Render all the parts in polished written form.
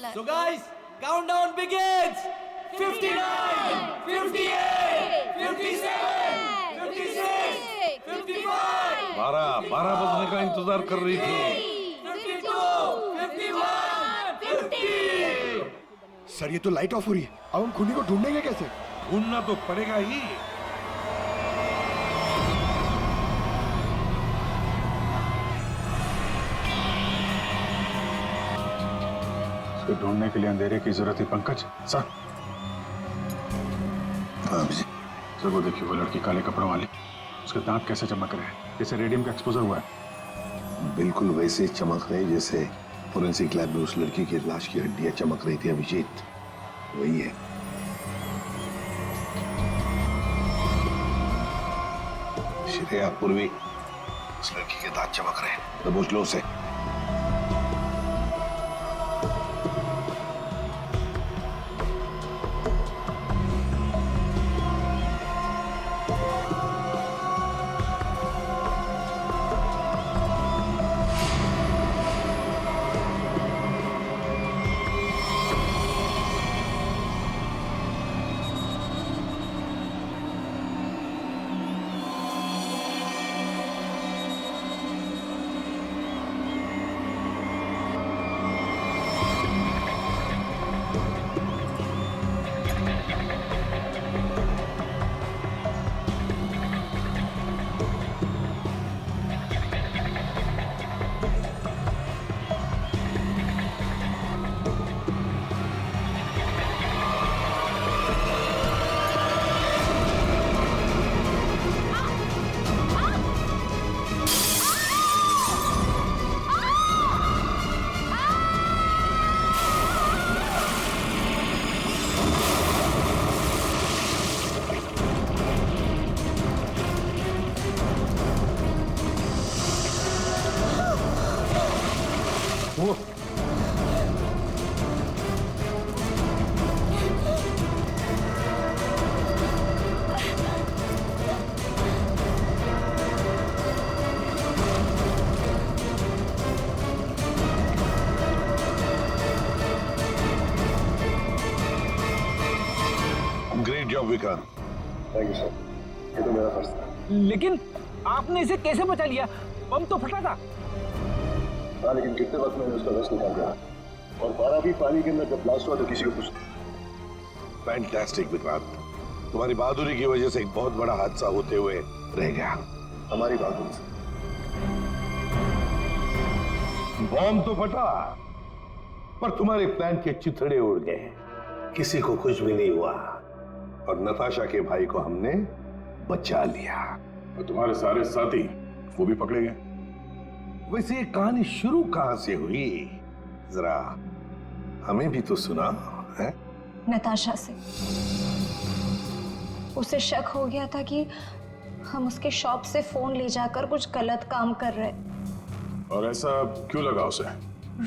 वाला है। So guys, countdown begins. 59, 58, 57, 56, 55, 12 बजने का इंतजार कर रही थी। 52, 51, 50. सर ये तो लाइट ऑफ हो रही है, अब हम खूनी को ढूंढेंगे कैसे? ढूंढना तो पड़ेगा ही। उसको ढूंढने के लिए अंधेरे की जरूरत है पंकज। सर सर वो देखिए, वो लड़की काले कपड़ों वाली, उसके दांत कैसे चमक रहे हैं, जैसे रेडियम का एक्सपोजर हुआ है। बिल्कुल वैसे चमक रहे जैसे फोरेंसिक लैब में उस लड़की की लाश की हड्डियां चमक रही थी अभिजीत, वही है। श्रेया पूर्वी, उस लड़की के दांत चमक रहे हैं, दबोच लो उसे। Great job Vikrant. Thank you sir, ये तो मेरा फर्ज था। लेकिन आपने इसे कैसे बचा लिया? बम तो फटा था। हाँ, लेकिन कितने वक्त मैंने उसका रस निकाल दिया, और 12 भी पानी के अंदर जब ब्लास्ट हुआ तो किसी को कुछ। फैंटास्टिक विक्रांत, तुम्हारी बहादुरी की वजह से एक बहुत बड़ा हादसा होते हुए रह गया। हमारी बहादुरी से बॉम्ब तो फटा, पर तुम्हारे प्लान के चिथड़े उड़ गए, किसी को कुछ भी नहीं हुआ, और नताशा के भाई को हमने बचा लिया। और तुम्हारे सारे साथी वो भी पकड़े गए। वैसे ये कहानी शुरू कहां से हुई, जरा हमें भी तो सुना है। नताशा से। उसे शक हो गया था कि हम उसके शॉप से फोन ले जाकर कुछ गलत काम कर रहे। और ऐसा क्यों लगा उसे?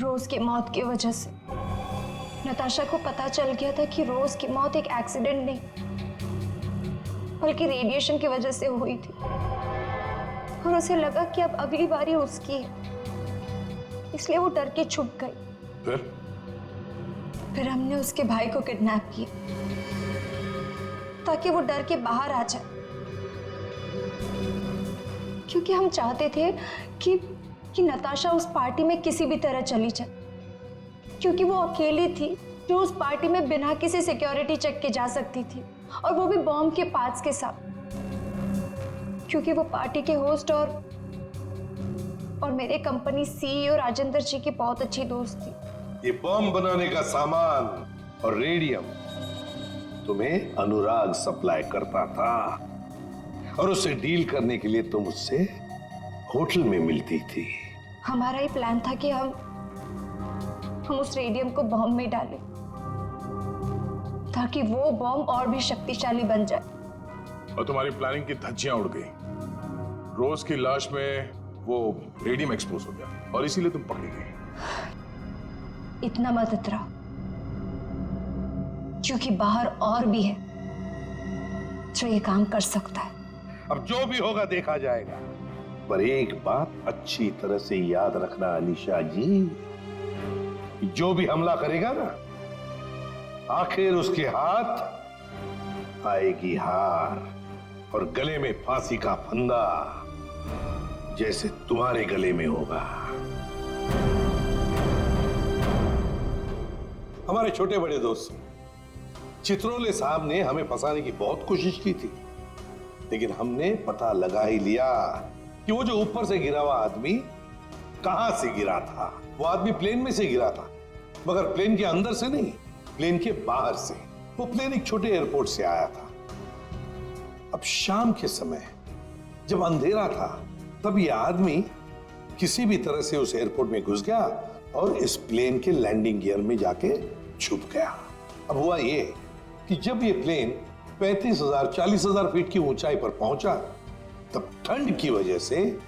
रोज की मौत की वजह से। नताशा को पता चल गया था कि रोज की मौत एक एक्सीडेंट नहीं बल्कि रेडिएशन की वजह से हुई थी, और उसे लगा कि अब अगली बारी उसकी है, इसलिए वो डर के छुप गई। फिर हमने उसके भाई को किडनैप किया ताकि वो डर के बाहर आ जाए, क्योंकि हम चाहते थे कि नताशा उस पार्टी में किसी भी तरह चली जाए, क्योंकि वो अकेली थी जो उस पार्टी में बिना किसी सिक्योरिटी चेक के जा सकती थी, और वो भी बॉम्ब के पार्ट्स के साथ, क्योंकि वो पार्टी के होस्ट और मेरे कंपनी सीईओ राजेंद्र जी की बहुत अच्छी दोस्त थी। ये बॉम्ब बनाने का सामान और रेडियम तुम्हें अनुराग सप्लाई करता था, और उससे डील करने के लिए तुम उससे होटल में मिलती थी। हमारा ही प्लान था कि हम उस रेडियम को बॉम्ब में डालें ताकि वो बॉम्ब और भी शक्तिशाली बन जाए। और तुम्हारी प्लानिंग की धज्जियां उड़ गई। रोज की लाश में वो रेडियम एक्सपोज हो गया, और इसीलिए तुम पकड़ी गई। इतना मत इतराओ, क्योंकि बाहर और भी है जो ये काम कर सकता है। अब जो भी होगा देखा जाएगा, पर एक बात अच्छी तरह से याद रखना अनीशा जी, कि जो भी हमला करेगा ना, आखिर उसके हाथ आएगी हार और गले में फांसी का फंदा, जैसे तुम्हारे गले में होगा। हमारे छोटे बड़े दोस्त चित्रोले साहब ने हमें फंसाने की बहुत कोशिश की थी, लेकिन हमने पता लगा ही लिया कि वो जो ऊपर से गिरा हुआ आदमी कहां से गिरा था। वो आदमी प्लेन में से गिरा था, मगर प्लेन के अंदर से नहीं, प्लेन के बाहर से। वो प्लेन एक छोटे एयरपोर्ट से आया था। अब शाम के समय जब अंधेरा था, तब ये आदमी किसी भी तरह से उस एयरपोर्ट में घुस गया और इस प्लेन के लैंडिंग गियर में जाके छुप गया। अब हुआ ये कि जब ये प्लेन 35,000-40,000 फीट की ऊंचाई पर पहुंचा, तब ठंड की वजह से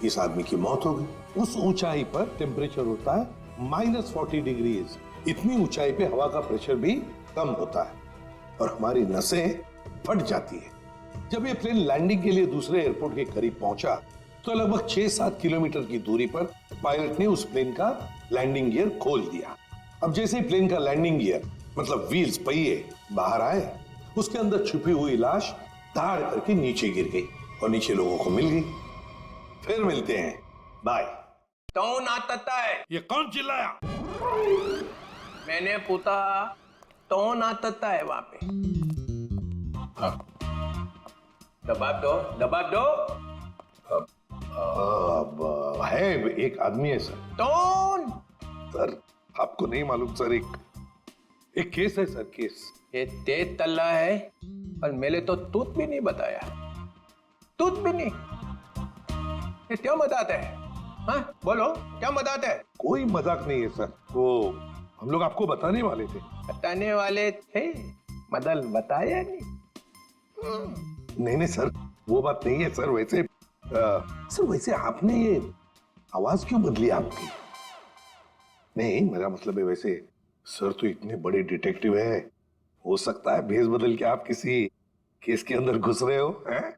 इस आदमी की मौत हो गई। उस ऊंचाई पर टेम्परेचर होता है -40 डिग्रीज। इतनी ऊंचाई पे हवा का प्रेशर भी कम होता है और हमारी नसें फट जाती है। जब ये प्लेन लैंडिंग के लिए दूसरे एयरपोर्ट के करीब पहुंचा, तो लगभग 6-7 किलोमीटर की दूरी पर पायलट ने उस प्लेन का लैंडिंग गियर खोल दिया। अब जैसे ही प्लेन का लैंडिंग गियर मतलब व्हील्स, पहिए बाहर आए, उसके अंदर छुपी हुई लाश धाड़ करके नीचे गिर गई और नीचे लोगों को मिल गई। फिर मिलते हैं, बाय। कौन आता है? ये कौन चिल्लाया? मैंने पूछा कौन आता है वहां पे? दबाव दो, दबाव दो। अब है एक आदमी है सर। कौन? सर आपको नहीं मालूम सर, एक केस है सर, केस। ये तेज तल्ला है और मैंने तो तूत भी नहीं बताया, तूत भी नहीं। ये क्या बताते हैं? हाँ बोलो, क्या बताते हैं? कोई मजाक नहीं है सर, वो हम लोग आपको बताने वाले थे। बताने वाले थे, मदल बताया नहीं। नहीं सर, वो बात नहीं है सर। वैसे सर, वैसे आपने ये आवाज क्यों बदली आपकी? नहीं, मेरा मतलब है वैसे सर तो इतने बड़े डिटेक्टिव है, हो सकता है भेस बदल के आप किसी केस के अंदर घुस रहे हो, हैं?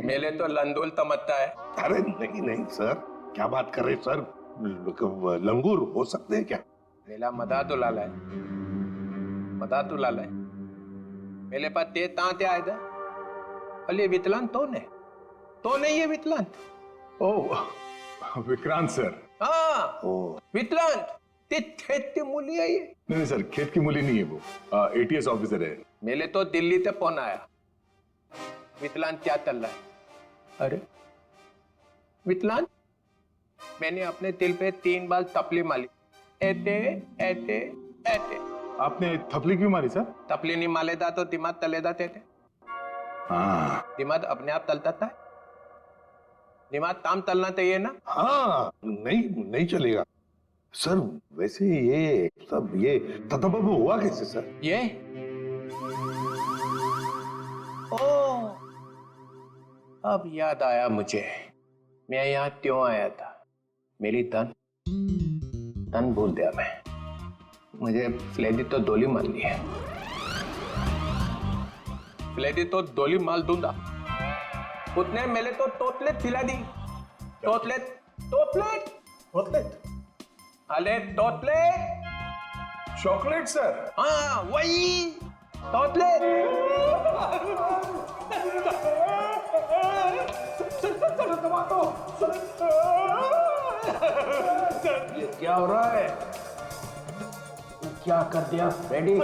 मेले तो लंदोल तमत्ता है। अरे नहीं सर, क्या बात कर रहे सर? लंगूर हो सकते हैं क्या? मेला मदा तो लाला है, मदा तो लाला है। मेरे पास ते तांते आए थे, अली वितलांत तो नहीं ये वितलांत। ओह विक्रांत सर। हाँ वितलांत, ते खेत की मूली है ये। नहीं सर, खेत की मूली नहीं है वो, ATS ऑफिसर है। मेले तो दिल्ली से फोन आया, वितलांत क्या चल रहा है? अरे वितलांत, मैंने अपने दिल पे 3 बार तपली मारी, ऐसे ऐसे ऐसे। आपने थपली क्यों मारी सर? तपली नहीं माले था तो दिमाग तले जाते थे। हाँ दिमाग अपने आप तलता था, दिमाग ताम तलना चाहिए ना। हाँ नहीं चलेगा सर। वैसे ये सब ये ततबब हुआ कैसे सर? ये ओ, अब याद आया मुझे, मैं यहाँ क्यों आया था। मेरी तन भूल दिया मैं। मुझे फ्लेडी तो दोली मार ली है, फ्लेडी तो दोली मार दूंगा। उतने मेले तो टोटलेट खिला दी, टोटलेट। अरे टोटलेट, चॉकलेट सर। हाँ वही टोटलेट। ये क्या हो रहा है? क्या कर दिया फ्रेडी? सर,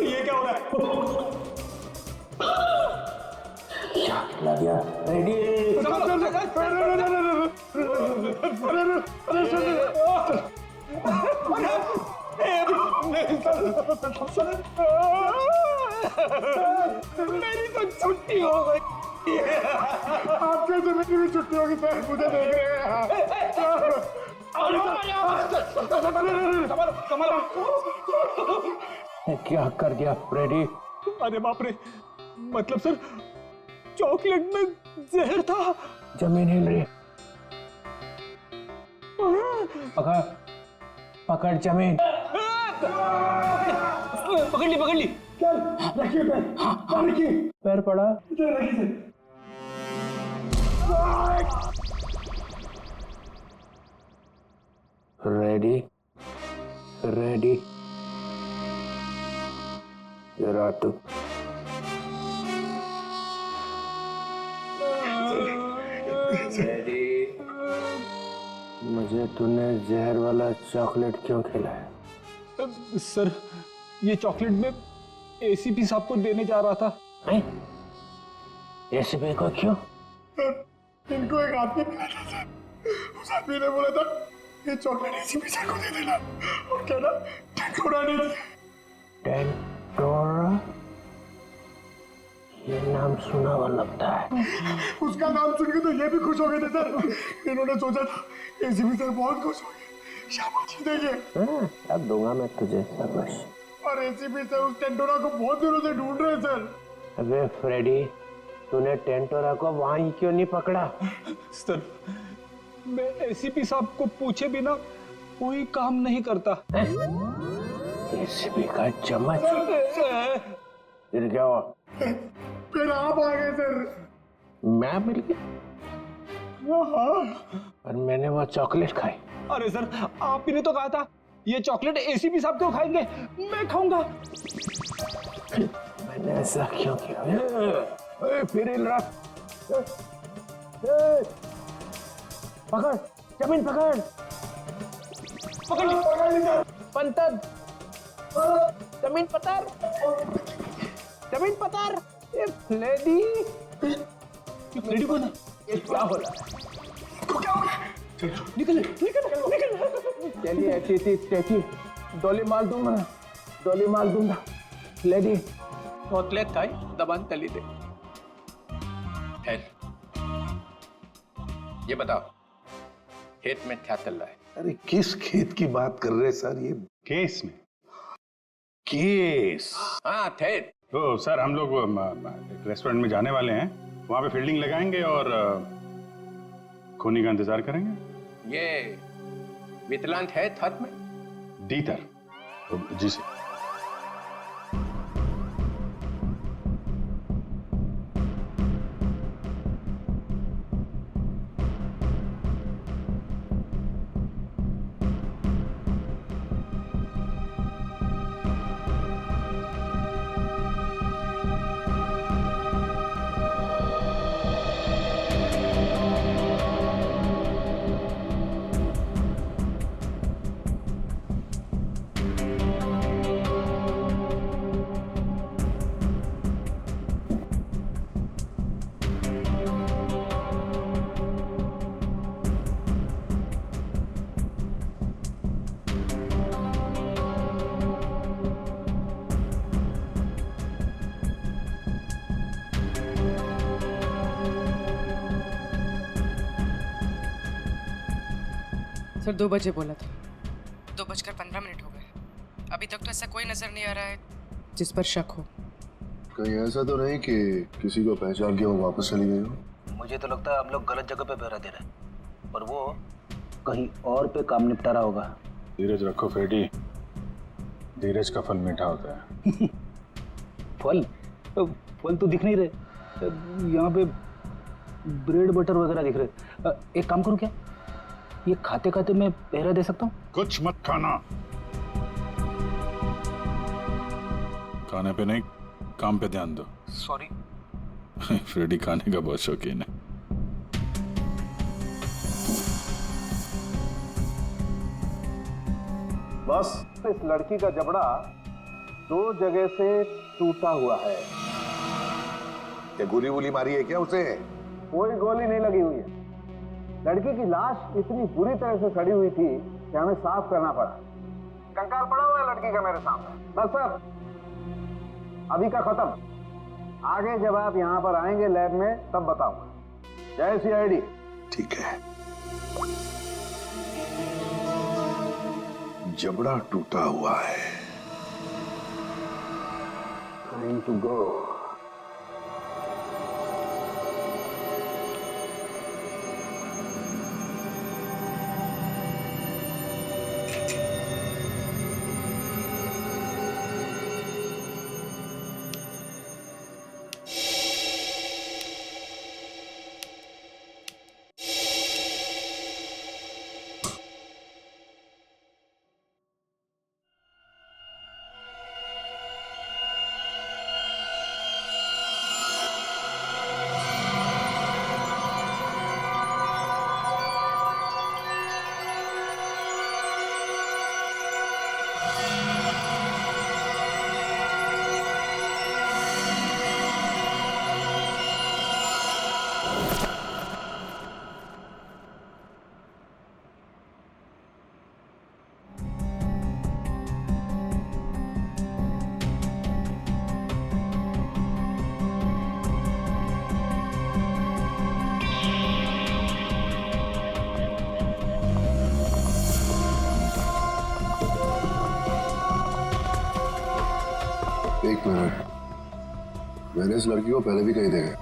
ये क्या हो रहा है? क्या खिला दिया फ्रेडी? मेरी तो छुट्टी हो गई। आपके तो मेरी भी छुट्टी होगी सर, मुझे देख रहे हैं। क्या कर दिया फ्रेडी? अरे बाप रे, मतलब सर चॉकलेट में जहर था। जमीन हिल रही, पकड़ जमीन। पकड़ ली। चल रखिए पैर, हाँ, रखिए। पैर पड़ा। रखिए सर। रेडी रेडी जरा तू रेडी। मुझे तूने जहर वाला चॉकलेट क्यों खिलाया? सर ये चॉकलेट मैं एसीपी साहब को देने जा रहा था। एसीपी को क्यों? इनको एक आदमी मिला था, उस आदमी ने बोला था ये चॉकलेट एसीपी साहब को दे देना और कहना टेंटोरा ने दिया। टेंटोरा? ये नाम सुना हुआ लगता है। उसका नाम सुन के तो ये भी खुश हो गए थे सर। इन्होंने सोचा था एसीपी सर बहुत खुश हो गए, शाबाशी देंगे। अब दूंगा मैं तुझे शाबाश। और एसीपी सर उस टेंटोरा को बहुत दिनों से ढूंढ रहे हैं सर। अबे फ्रेडी, तूने टेंटोरा को वहीं क्यों नहीं पकड़ा? सर मैं एसीपी साहब को पूछे बिना कोई काम नहीं करता। एसीपी का चम्मच फिर क्या हुआ? फिर आप आ गए सर। मैं मिल गया और मैंने वो चॉकलेट खाई। अरे सर आप ही ने तो कहा था ये चॉकलेट एसीपी साहब क्यों खाएंगे, मैं खाऊंगा। मैंने ऐसा क्यों किया? फिर हिल रहा। पकड़, जमीन पकड़, पकड़ पंतर, जमीन पतर, जमीन पतर। ये लेडी, लेडी कौन है? ये क्या हो रहा है? निकल निकल निकल। चलिए चीची डोली मार दूंगा, डोली मार दूंगा। लेडी होतले थाई दबान तली दे। ये बताओ खेत में क्या चल रहा है? अरे किस खेत की बात कर रहे हैं सर? ये केस में। केस? हाँ थे। तो सर हम लोग एक रेस्टोरेंट में जाने वाले हैं, वहां पे फील्डिंग लगाएंगे और खूनी का इंतजार करेंगे। ये वितलांत है छत में? डीतर। जी सर। सर 2 बजे बोला था। 2:15 हो गए, अभी तक तो ऐसा कोई नजर नहीं आ रहा है जिस पर शक हो। कहीं ऐसा तो नहीं कि किसी को पहचान के वो वापस चली गई हो? मुझे तो लगता है आप लोग गलत जगह पे पहरा दे रहे हैं और वो कहीं और पे काम निपटा रहा होगा। धीरज रखो फ्रेडी, धीरज का फल मीठा होता है। फल? फल तो दिख नहीं रहे, यहाँ पे ब्रेड बटर वगैरह दिख रहे। एक काम करूँ क्या, ये खाते खाते मैं पहरा दे सकता हूँ? कुछ मत खाना। खाने पे नहीं, काम पे ध्यान दो। सॉरी। फ्रेडी खाने का बहुत शौकीन है। बस इस लड़की का जबड़ा 2 जगह से टूटा हुआ है। क्या गोली वोली मारी है क्या उसे? कोई गोली नहीं लगी हुई है। लड़की की लाश इतनी बुरी तरह से सड़ी हुई थी कि हमें साफ करना पड़ा। कंकाल पड़ा हुआ है लड़की का मेरे सामने। बस सर, अभी का खत्म। आगे जब आप यहाँ पर आएंगे लैब में तब बताऊंगा। जय सीआईडी। ठीक है। जबड़ा टूटा हुआ है। Time to go. एक मिनट, मैंने इस लड़की को पहले भी कहीं देखा।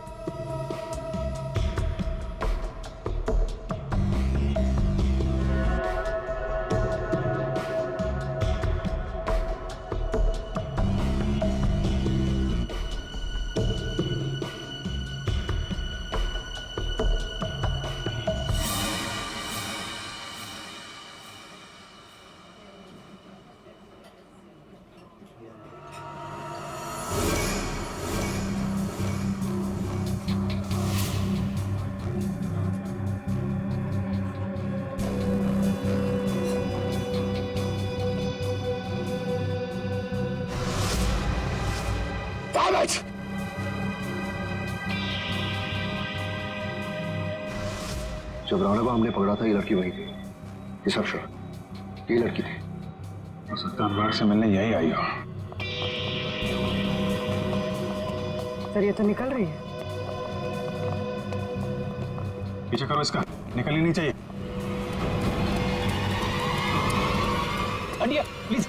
जब राणा को हमने पकड़ा था, ये लड़की वही थी। ये सब श्योर, ये लड़की थी। हो सकता है अनुराग से मिलने यही आई हो। सर ये तो निकल रही है। पीछे करो इसका, निकलनी नहीं चाहिए। हटिए प्लीज।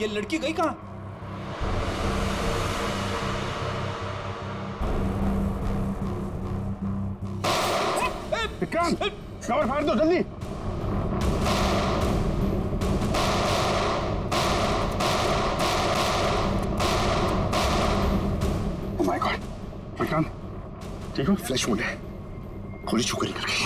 ये लड़की गई कहां? विक्रांत, कवर फाड़ दो जल्दी। ओह माय गॉड, विक्रांत ठीक हो? फ्लैश मोड है, गोली चुकरी कर गई।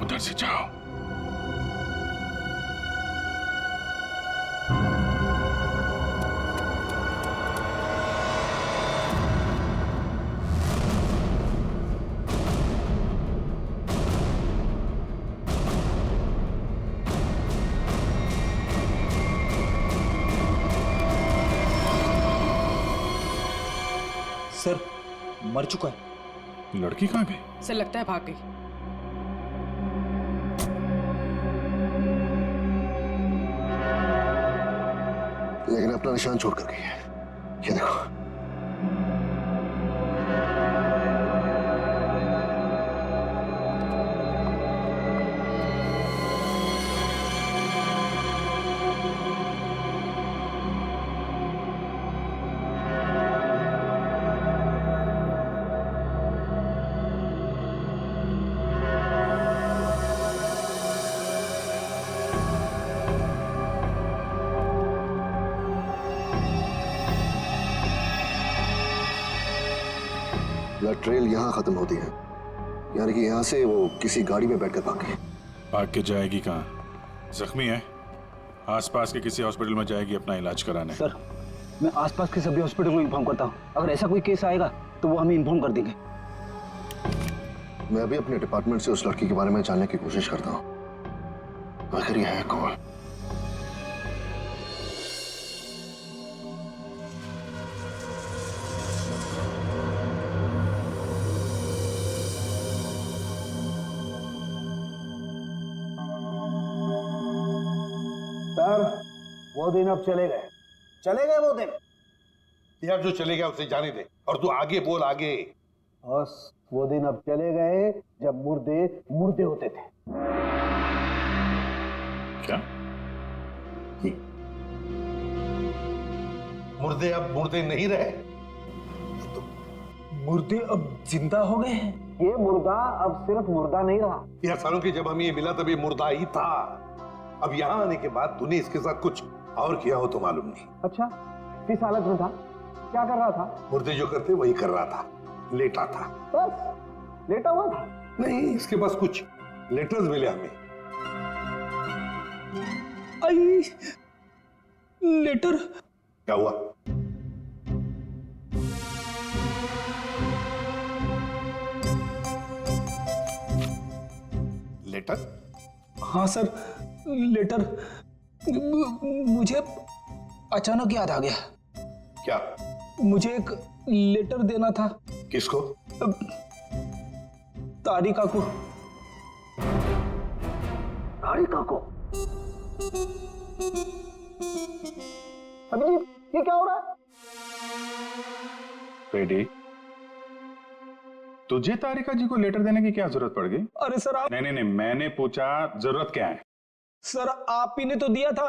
उधर से जाओ। सर मर चुका है। लड़की कहाँ गई? सर लगता है भाग गई। लेकिन अपना निशान छोड़ कर गई है, ये देखो। ब्लड ट्रेल यहाँ खत्म होती है, यानी कि यहाँ से वो किसी गाड़ी में बैठकर भाग गई। भाग के जाएगी कहाँ? जख्मी है, आसपास के किसी हॉस्पिटल में जाएगी अपना इलाज कराने। सर मैं आसपास के सभी हॉस्पिटल को इन्फॉर्म करता हूँ, अगर ऐसा कोई केस आएगा तो वो हमें इन्फॉर्म कर देंगे। मैं भी अपने डिपार्टमेंट से उस लड़की के बारे में जानने की कोशिश करता हूँ, आखिर ये है कौन। सर वो दिन अब चले गए वो दिन। यार जो चले गया उसे जाने दे, और तू आगे बोल, आगे। बस वो दिन अब चले गए जब मुर्दे मुर्दे होते थे। क्या? मुर्दे अब मुर्दे नहीं रहे। मुर्दे अब जिंदा हो गए हैं। ये मुर्दा अब सिर्फ मुर्दा नहीं रहा। यार सालों की जब हमें ये मिला तब ये मुर्दा ही था। अब यहाँ आने के बाद तूने इसके साथ कुछ और किया हो तो मालूम नहीं। अच्छा, किस हालत में था? क्या कर रहा था? मुर्दे जो करते वही कर रहा था, लेटा था। बस लेटा हुआ था? नहीं, इसके पास कुछ लेटर्स मिले हमें। आई लेटर। क्या हुआ? लेटर? हाँ सर, लेटर। मुझे अचानक याद आ गया। क्या? मुझे एक लेटर देना था। किसको? तारिका को। तारिका को? अभिजीत, ये क्या हो रहा है? बेटी, तुझे तारिका जी को लेटर देने की क्या जरूरत पड़ गई? अरे सर आप। नहीं नहीं नहीं, मैंने पूछा जरूरत क्या है। सर आप ही ने तो दिया था।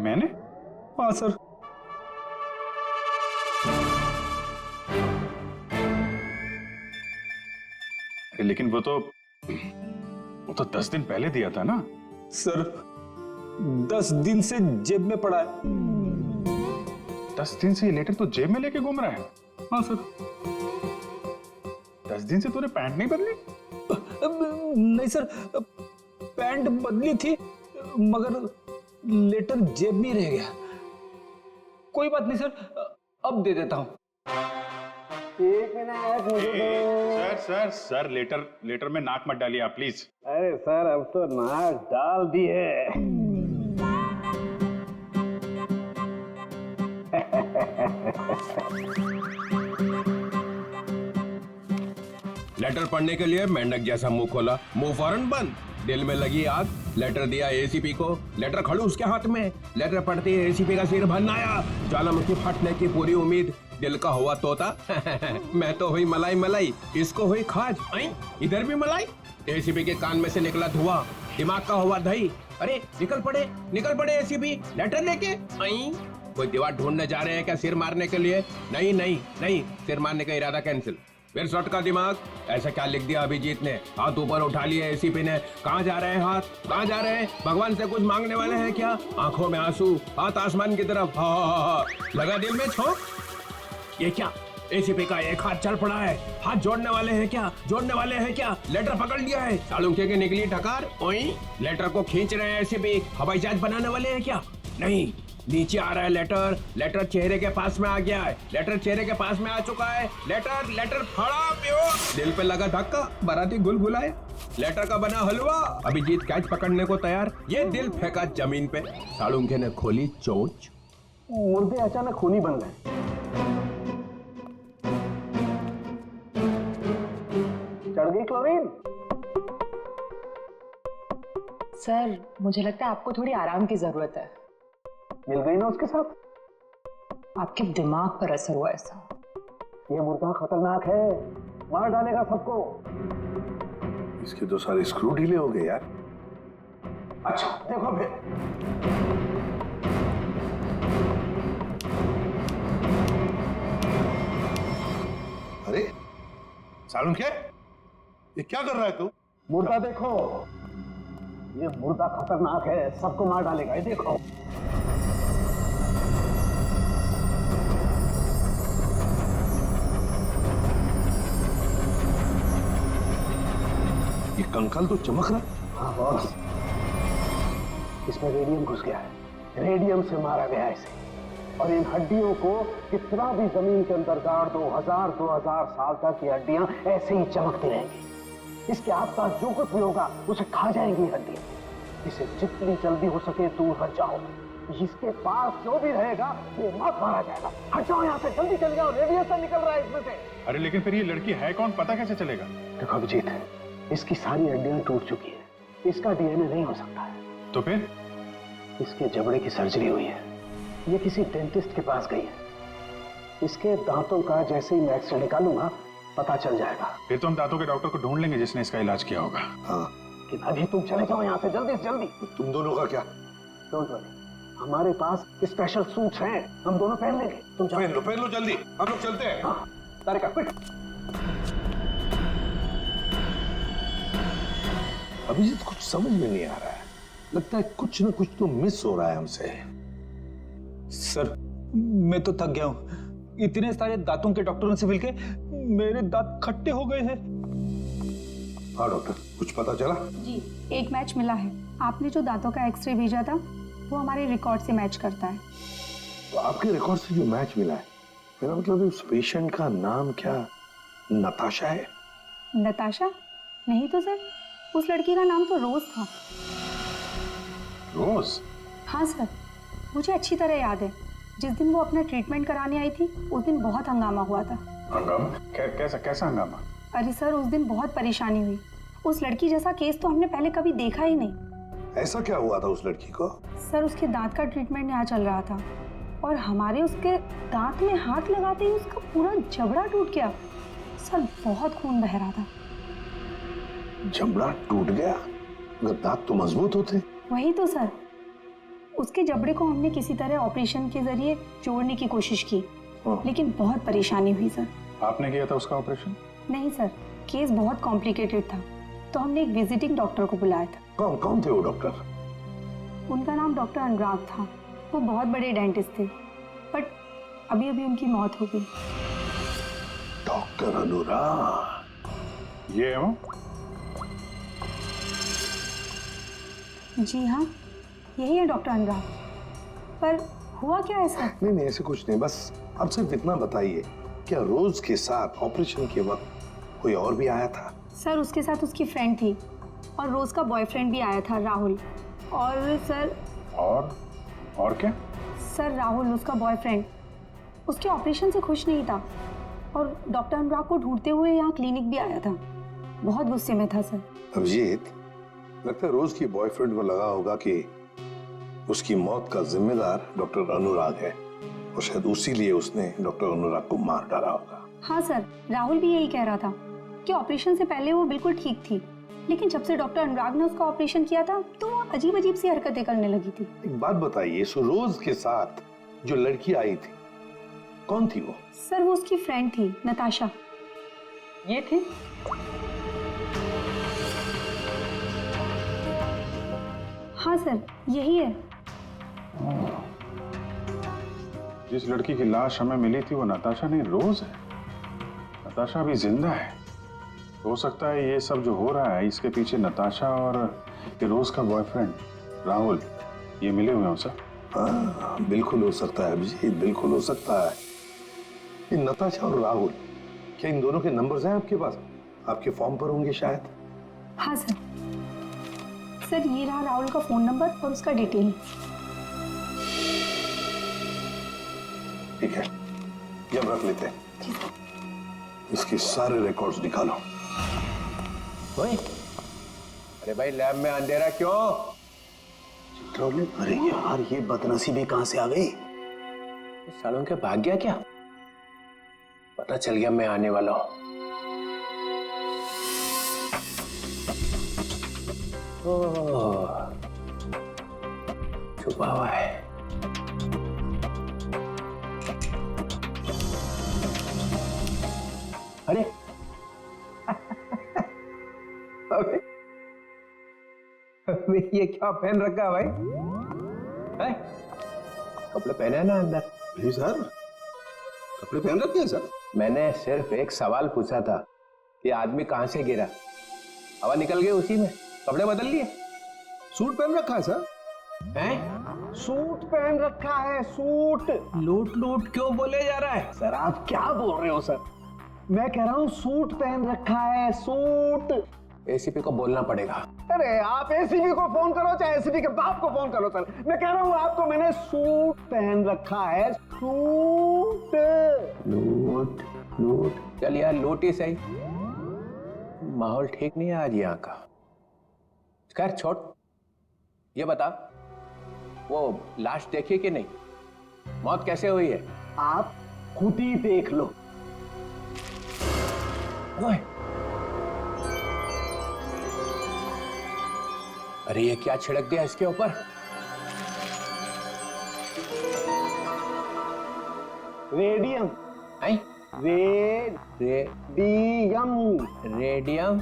मैंने? हाँ सर। लेकिन वो तो 10 दिन पहले दिया था ना। सर 10 दिन से जेब में पड़ा है। 10 दिन से ये लेटर तो जेब में लेके घूम रहा है? हाँ सर। 10 दिन से तूने पैंट नहीं बदली? नहीं सर, पैंट बदली थी मगर लेटर जेब में रह गया। कोई बात नहीं सर, अब दे देता हूं। एक मिनट मुझे दो। सर लेटर में नाक मत डालिए आप प्लीज। अरे सर अब तो नाक डाल दिए। लेटर पढ़ने के लिए मेंढक जैसा मुंह खोला, मुंह फौरन बंद। दिल में लगी आग। लेटर दिया एसीपी को, लेटर खड़ूस के हाथ में। लेटर पढ़ते ही एसीपी का सिर भन्नाया, ज्वालामुखी फटने की पूरी उम्मीद। दिल का हुआ तोता मैं तो हुई मलाई मलाई, इसको हुई खाज। इधर भी मलाई। एसीपी के कान में से निकला धुआं, दिमाग का हुआ दही। अरे निकल पड़े एसीपी लेटर लेके। कोई दीवार ढूंढने जा रहे हैं क्या सिर मारने के लिए? नहीं नहीं नहीं, सिर मारने का इरादा कैंसिल। फिर शॉट का दिमाग। ऐसा क्या लिख दिया अभिजीत ने? हाथ ऊपर उठा लिए एसीपी ने। कहाँ जा रहे हैं हाथ? कहाँ जा रहे हैं? भगवान से कुछ मांगने वाले हैं क्या? आंखों में आंसू, हाथ आसमान की तरफ। हा। लगा दिल में छोंक। ये क्या? एसीपी का एक हाथ चल पड़ा है। हाथ जोड़ने वाले हैं क्या? लेटर पकड़ लिया है। सालुंखे की निकली ठकार। लेटर को खींच रहे हैं एसीपी। हवाई जहाज बनाने वाले हैं क्या? नहीं, नीचे आ रहा है लेटर चेहरे के पास में आ गया है। लेटर चेहरे के पास में आ चुका है। लेटर फड़ा प्योर। दिल पे लगा धक्का, बाराती गुलगुलाए। लेटर का बना हलवा। अभिजीत कैच पकड़ने को तैयार, ये दिल फेंका जमीन पे। सालुंखे ने खोली चोंच। मुर्दे अचानक खूनी बन गए। चढ़ गई क्लोरीन। सर मुझे लगता है आपको थोड़ी आराम की जरूरत है। मिल गई ना उसके साथ? आपके दिमाग पर असर हुआ ऐसा। ये मुर्दा खतरनाक है, मार डालेगा सबको। इसके तो सारे स्क्रू ढीले हो गए यार। अच्छा देखो फिर। अरे सालुंखे, ये क्या कर रहा है तू? मुर्दा देखो, ये मुर्दा खतरनाक है, सबको मार डालेगा। ये देखो। ये कंकाल तो चमक रहा है। हाँ बॉस, इसमें रेडियम घुस गया है। रेडियम से मारा गया है इसे। और इन हड्डियों को कितना भी जमीन के अंदर गाड़ दो, 2000 साल तक ये हड्डियां ऐसे ही चमकती रहेंगी। इसके आसपास जो कुछ भी होगा उसे खा जाएंगी हड्डियां। इसे जितनी जल्दी हो सके दूर हट जाओ। इसके पास जो भी रहेगा वो मत मारा जाएगा। हट जाओ यहाँ से, जल्दी चल जाओ, रेडिएशन निकल रहा है इसमें से। अरे लेकिन फिर ये लड़की है कौन, पता कैसे चलेगा? देखो अभिजीत, इसकी सारी हड्डियां टूट चुकी है, इसका डीएनए नहीं हो सकता है। तो फिर? इसके जबड़े की सर्जरी हुई है, ये किसी डेंटिस्ट के पास गई है। इसके दांतों का जैसे ही मैं एक्सरे निकालूंगा पता चल जाएगा। फिर तो हम दांतों के डॉक्टर को ढूंढ लेंगे जिसने इसका इलाज किया होगा। हाँ, कि अभी तुम चले जाओ यहाँ से जल्दी से जल्दी। तुम दोनों का क्या? डोंट वरी, हमारे पास स्पेशल सूट्स हैं, हम दोनों पहन लेंगे। तुम जाओ। पहन लो जल्दी, हम लोग चलते हैं। हाँ, तारिका क्विक। अभिजीत कुछ समझ में नहीं आ रहा है, लगता है कुछ ना कुछ तो मिस हो रहा है हमसे। सर मैं तो थक गया हूं, इतने सारे दांतों के डॉक्टरों से मिलके मेरे दांत खट्टे हो गए हैं। हाँ डॉक्टर, कुछ पता चला? जी, एक मैच मिला है। आपने जो दांतों का एक्सरे भेजा था वो हमारे रिकॉर्ड से मैच करता है। तो आपके रिकॉर्ड से जो मैच मिला है, मेरा मतलब उस पेशेंट का नाम क्या नताशा है? नताशा? नहीं तो सर, उस लड़की का नाम तो रोज था। रोज? हाँ सर, मुझे अच्छी तरह याद है। जिस दिन वो अपना ट्रीटमेंट कराने आई थी उस दिन बहुत हंगामा हुआ था। हंगामा? कैसा हंगामा? अरे सर, उस दिन बहुत परेशानी हुई। उस लड़की जैसा केस तो हमने पहले कभी देखा ही नहीं। ऐसा क्या हुआ था उस लड़की को? सर, उसके दांत का ट्रीटमेंट यहाँ चल रहा था और हमारे उसके दांत में हाथ लगाते ही उसका पूरा जबड़ा टूट गया। सर, बहुत खून बह रहा था। जबड़ा टूट गया? मगर दांत तो मजबूत होते। वही तो सर, उसके जबड़े को हमने किसी तरह ऑपरेशन के जरिए जोड़ने की कोशिश की, लेकिन बहुत परेशानी हुई सर। आपने किया था उसका ऑपरेशन? नहीं सर, केस बहुत कॉम्प्लिकेटेड था, तो हमने एक विजिटिंग डॉक्टर को बुलाया था। कौन थे वो डॉक्टर? उनका नाम डॉक्टर अनुराग था। वो बहुत बड़े डेंटिस्ट थे, बट अभी अभी उनकी मौत हो गई। डॉक्टर अनुराग? ये है वो? जी हाँ, यही है डॉक्टर अनुराग। पर हुआ क्या है सर? नहीं, ऐसे कुछ नहीं, बस अब सिर्फ इतना बताइए, क्या रोज के साथ ऑपरेशन के वक्त कोई और भी आया था? सर, उसके साथ उसकी फ्रेंड थी और रोज का बॉयफ्रेंड भी आया था, राहुल। और सर और क्या? सर, राहुल उसका बॉयफ्रेंड उसके ऑपरेशन से खुश नहीं था और डॉक्टर अनुराग को ढूंढते हुए यहाँ क्लिनिक भी आया था। बहुत गुस्से में था सर। अभिजीत, लगता है रोज की बॉयफ्रेंड को लगा होगा कि उसकी मौत का जिम्मेदार डॉक्टर अनुराग है और शायद उसी लिए उसने डॉक्टर अनुराग को मार डाला होगा। हाँ सर, राहुल भी यही कह रहा था कि ऑपरेशन से पहले वो बिल्कुल ठीक थी, लेकिन जब से डॉक्टर अनुराग ने उसका ऑपरेशन किया था तो वो अजीब अजीब सी हरकतें करने लगी थी। एक बात बताइए, सो रोज के साथ जो लड़की आई थी, कौन थी वो? सर, वो उसकी फ्रेंड थी, नताशा। ये थी? हाँ सर, यही है। जिस लड़की की लाश हमें मिली थी वो नताशा नहीं, रोज है। नताशा अभी जिंदा है। हो सकता है ये सब जो हो रहा है इसके पीछे नताशा और ये रोज का बॉयफ्रेंड राहुल ये मिले हुए हैं सर। हाँ, बिल्कुल हो सकता है अभिजीत, बिल्कुल हो सकता है। ये नताशा और राहुल, क्या इन दोनों के नंबर्स हैं आपके पास? आपके फॉर्म पर होंगे शायद। हाँ सर। सर, ये रहा राहुल का फोन नंबर और उसका डिटेल। ठीक है, ये अब रख लेते हैं। इसके सारे रिकॉर्ड्स निकालो। ओए, अरे भाई लैब में अंधेरा क्यों? अरे यार, ये बदनसीबी कहां से आ गई? सालों के भाग गया क्या? पता चल गया मैं आने वाला हूं। छुपा हुआ है। अरे अबे ये क्या पहन रखा है भाई? है? कपड़े पहने हैं ना अंदर? जी सर, कपड़े पहन रखे हैं सर। मैंने सिर्फ एक सवाल पूछा था कि आदमी कहां से गिरा, हवा निकल गई उसी में, कपड़े बदल लिए। सूट पहन रखा है सर। हैं? सूट पहन रखा है, सूट। लूट लूट क्यों बोले जा रहा है? सर, आप क्या बोल रहे हो सर? मैं कह रहा हूँ सूट पहन रखा है, सूट। एसीपी को बोलना पड़ेगा। अरे आप एसीपी को फोन करो चाहे एसीपी के बाप को फोन करो सर, मैं कह रहा हूँ आपको मैंने सूट पहन रखा है, सूट। लूट लूट, चल यार लूट ही सही। माहौल ठीक नहीं है आज यहाँ का। खैर छोड़, ये बता वो लाश देखी कि नहीं? मौत कैसे हुई है? आप खुद ही देख लो। ओए, अरे ये क्या छिड़क दिया इसके ऊपर? रेडियम। आई रेडियम। रेडियम।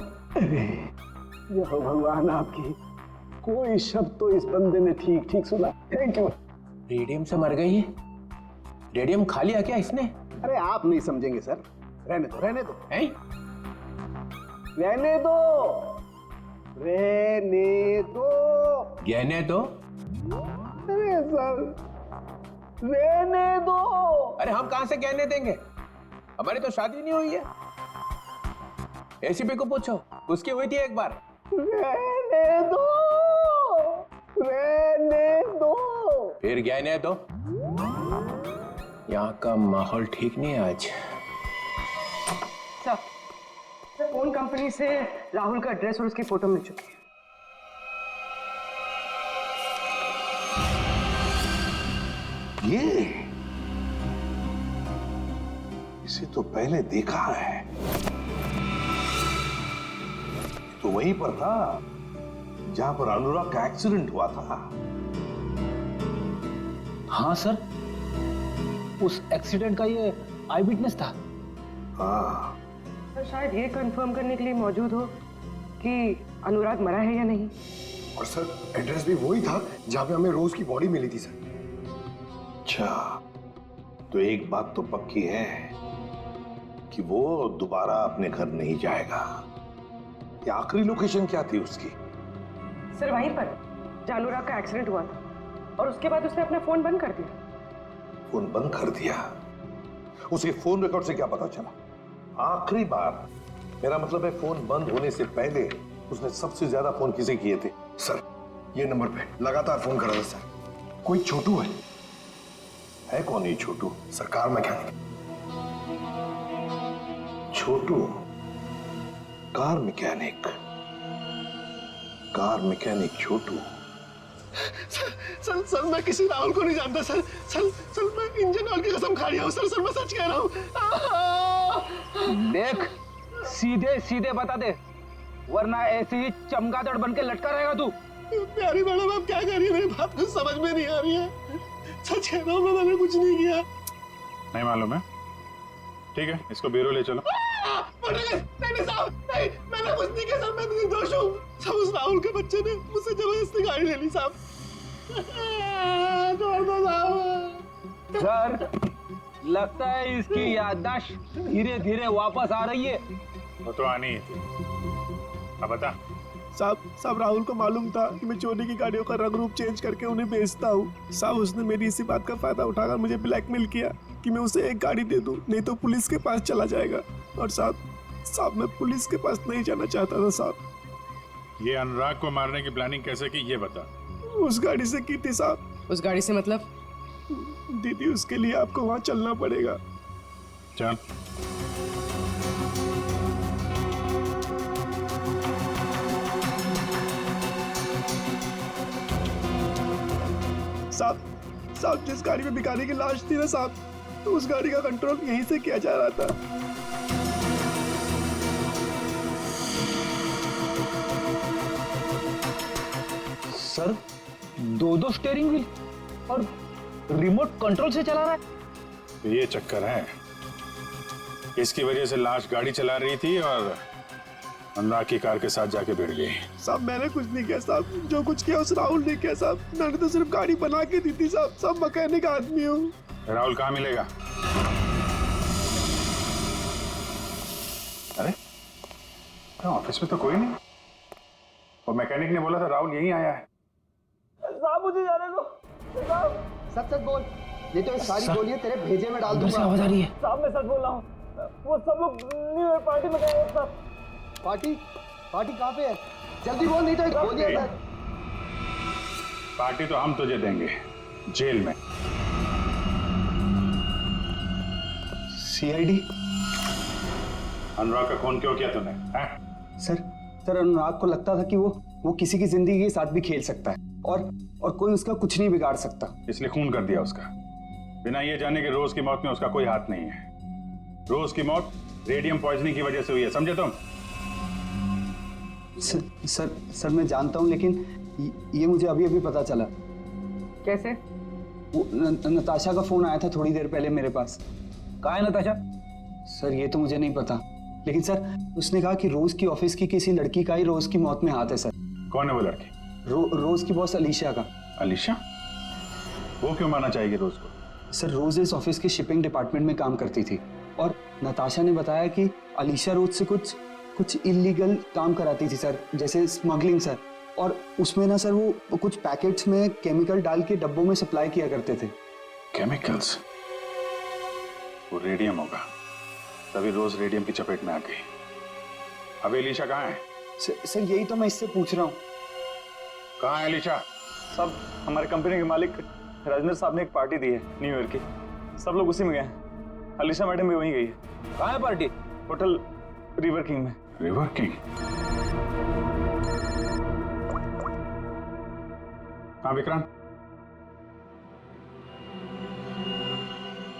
ये हो भगवान आपकी, कोई शब्द तो इस बंदे ने ठीक ठीक सुना। Thank you. रेडियम से मर गई है? रेडियम खा लिया क्या इसने? अरे आप नहीं समझेंगे सर, रहने दो रहने दो। हैं? रहने दो रहने दो। गहने दो? अरे सर रहने दो। अरे हम कहां से गहने देंगे, हमारी तो शादी नहीं हुई है। एसीपी को पूछो, उसकी हुई थी एक बार। रहने दो रहने दो। फिर गहने दो। यहाँ का माहौल ठीक नहीं है आज। सर, फोन कंपनी से राहुल का एड्रेस और उसकी फोटो मिल चुकी है। ये इसे तो पहले देखा है, तो वहीं पर था जहां पर अनुराग का एक्सीडेंट हुआ था। हाँ सर, उस एक्सीडेंट का ये आई विटनेस था। हाँ, सर शायद ये कंफर्म करने के लिए मौजूद हो कि अनुराग मरा है या नहीं। और सर एड्रेस भी वही था जहां पे हमें रोज की बॉडी मिली थी सर। अच्छा, तो एक बात तो पक्की है कि वो दोबारा अपने घर नहीं जाएगा। ये आखिरी लोकेशन क्या थी उसकी? सर वहीं पर जहां अनुराग का एक्सीडेंट हुआ था, और उसके बाद उसने अपना फोन बंद कर दिया। फोन बंद कर दिया? उसे फोन रिकॉर्ड से क्या पता चला? आखिरी बार, मेरा मतलब है फोन बंद होने से पहले उसने सबसे ज्यादा फोन किसे किए थे? सर ये नंबर पे लगातार फोन कर रहा था सर। कोई छोटू है कौन ये छोटू? सरकार मैकेनिक। छोटू कार मैकेनिक? कार मैकेनिक छोटू? सर मैं किसी राहुल को नहीं जानता सर। सर मैं इंजन ऑयल की कसम खा रहा हूँ सर मैं सच कह रहा हूँ। देख, सीधे सीधे बता दे, वरना ऐसे ही चमगादड़ बन के लटका रहेगा तू। प्यारी मैडम आप क्या कर रही है, मेरी बात कुछ समझ में नहीं आ रही है। सच कह रहा हूँ, मैंने कुछ नहीं किया। नहीं मालूम है? ठीक है, इसको ब्यूरो ले चलो। नहीं साहब, नहीं मैंने कुछ नहीं किया सर, मैं निर्दोष हूँ। सब उस राहुल के बच्चे ने मुझसे जबरदस्ती गाड़ी ले ली साहब। छोड़ दो साहब। सर लगता है इसकी याददाश्त धीरे धीरे वापस आ रही है। वो तो आनी ही थी। अब बता। साहब राहुल को मालूम था कि मैं चोरी की गाड़ियों का रंग रूप चेंज करके उन्हें बेचता हूँ। साहब उसने मेरी इसी बात का फायदा उठाकर मुझे ब्लैकमेल किया कि मैं उसे एक गाड़ी दे दूं, नहीं तो पुलिस के पास चला जाएगा। और साहब मैं पुलिस के पास नहीं जाना चाहता था साहब। ये अनुराग को मारने की प्लानिंग कैसे की, ये बता। उस गाड़ी से की थी साहब। उस गाड़ी से मतलब? दीदी उसके लिए आपको वहां चलना पड़ेगा। चल। साहब जिस गाड़ी में भिखारी की लाश थी ना साहब, तो उस गाड़ी का कंट्रोल यहीं से किया जा रहा था। सर दो स्टीयरिंग व्हील और रिमोट कंट्रोल से चला रहा है। तो ये चक्कर है, इसकी वजह से लाश गाड़ी चला रही थी और अनुराग की कार के साथ जाके भिड़ गई। साहब मैंने कुछ नहीं किया साहब, जो कुछ किया उस राहुल ने किया साहब। मैंने तो सिर्फ गाड़ी बना के दी थी साहब। सब मैकेनिक आदमी हूँ। राहुल कहाँ मिलेगा? अरे ऑफिस में तो कोई नहीं, और मैकेनिक ने बोला था राहुल यहीं आया है। साहब मुझे जाने दो साहब। सच बोल, ये तो सारी गोलियां तेरे भेजे में डाल दूंगा। आवाज आ रही है। साहब मैं सच बोल रहा हूँ, वो सब लोग न्यू ईयर पार्टी में गए हैं साहब। पार्टी कहाँ पे है? जल्दी बोल, नहीं तो एक गोलियां। पार्टी तो हम तुझे देंगे, जेल में। सीआईडी? अनुराग का खून क्यों किया तूने? सर अनुराग को लगता था कि वो किसी की जिंदगी के साथ भी खेल सकता है और कोई उसका कुछ नहीं बिगाड़ सकता, इसलिए खून कर दिया उसका, बिना ये जाने कि रोज की मौत में उसका कोई हाथ नहीं है। रोज की मौत रेडियम पॉइजनिंग की वजह से हुई है, समझे तुम? सर मैं जानता हूं, लेकिन ये मुझे अभी अभी पता चला। कैसे? वो नताशा का फोन आया था थोड़ी देर पहले मेरे पास। कहाँ है नताशा? सर ये तो मुझे नहीं पता, लेकिन सर उसने कहा कि रोज की ऑफिस की किसी लड़की का ही रोज की मौत में हाथ है सर। कौन है वो लड़की? रोज की बॉस अलीशा का। अलीशा? वो क्यों मारना चाहेगी रोज को? सर रोज इस ऑफिस के शिपिंग डिपार्टमेंट में काम करती थी और नताशा ने बताया कि अलीशा रोज से कुछ इलीगल काम कराती थी सर, जैसे स्मगलिंग सर। और उसमें ना सर वो कुछ पैकेट्स में केमिकल डाल के डब्बों में सप्लाई किया करते थे। केमिकल्स? वो रेडियम होगा, तभी रोज रेडियम की चपेट में आ गई। अभी अलीशा कहाँ है? सर यही तो मैं इससे पूछ रहा हूँ। कहाँ है अलीशा? साहब हमारे कंपनी के मालिक राजेंद्र साहब ने एक पार्टी दी है न्यू ईयर की, सब लोग उसी में गए हैं। अलीशा मैडम भी वहीं गई है। कहाँ है पार्टी? होटल रिवर किंग में। River King? हाँ Vikrant,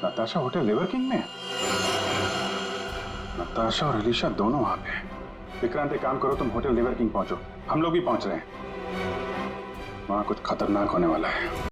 Natasha hotel River King में? नताशा और अलीशा दोनों वहां पे हैं। विक्रांत एक काम करो, तुम होटल रिवर किंग पहुंचो, हम लोग भी पहुंच रहे हैं। वहां कुछ खतरनाक होने वाला है।